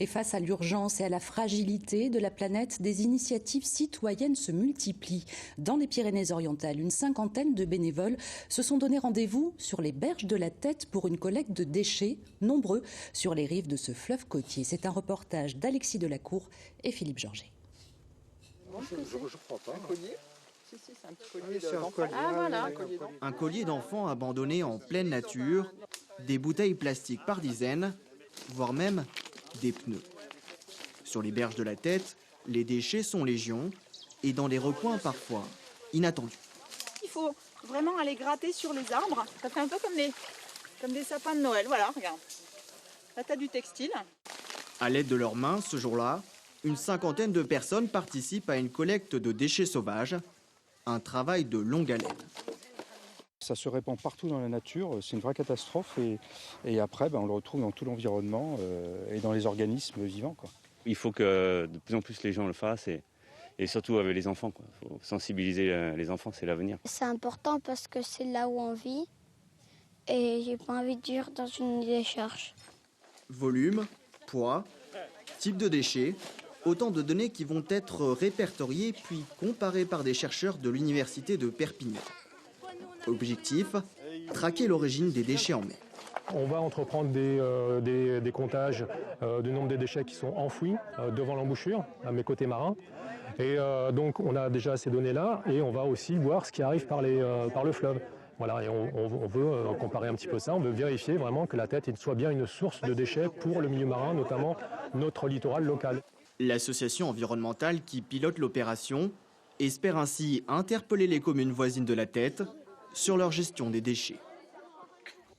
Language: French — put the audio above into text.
Et face à l'urgence et à la fragilité de la planète, des initiatives citoyennes se multiplient. Dans les Pyrénées-Orientales, une cinquantaine de bénévoles se sont donné rendez-vous sur les berges de la Tête pour une collecte de déchets, nombreux sur les rives de ce fleuve côtier. C'est un reportage d'Alexis Delacour et Philippe Georget. Je crois pas. Un collier ? C'est un petit collier d'enfants. Ah voilà. Un collier d'enfants abandonné en pleine nature, des bouteilles plastiques par dizaines, voire même des pneus. Sur les berges de la Tête, les déchets sont légion et dans des recoins parfois inattendus. Il faut vraiment aller gratter sur les arbres. Ça fait un peu comme des sapins de Noël. Voilà, regarde. Là, tu as du textile. À l'aide de leurs mains, ce jour-là, une cinquantaine de personnes participent à une collecte de déchets sauvages, un travail de longue haleine. Ça se répand partout dans la nature, c'est une vraie catastrophe et après on le retrouve dans tout l'environnement et dans les organismes vivants, quoi. Il faut que de plus en plus les gens le fassent et surtout avec les enfants, quoi. Il faut sensibiliser les enfants, c'est l'avenir. C'est important parce que c'est là où on vit et j'ai pas envie de vivre dans une décharge. Volume, poids, type de déchets, autant de données qui vont être répertoriées puis comparées par des chercheurs de l'université de Perpignan. Objectif, traquer l'origine des déchets en mer. On va entreprendre des comptages du nombre des déchets qui sont enfouis devant l'embouchure, à mes côtés marins. Et donc on a déjà ces données-là et on va aussi voir ce qui arrive par le fleuve. Voilà, et on veut comparer un petit peu ça, on veut vérifier vraiment que la Tête soit bien une source de déchets pour le milieu marin, notamment notre littoral local. L'association environnementale qui pilote l'opération espère ainsi interpeller les communes voisines de la Tête sur leur gestion des déchets.